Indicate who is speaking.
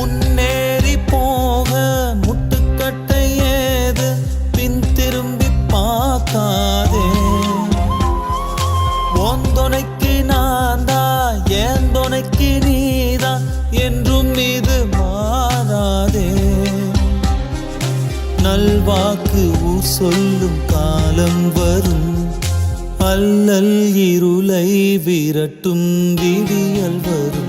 Speaker 1: முன்னேறி போக முட்டுக்கட்டை ஏது, பின் திரும்பி பார்க்காதே. ஓந்தொனைக்கு நான் தான், ஏன் தொனைக்கு நீதான் என்றும் இது மாறாதே. நல்வாக்கு ஊர் சொல்லும் காலம் வரும், அல்லல் இருளை விரட்டும் விடியல் வரும்.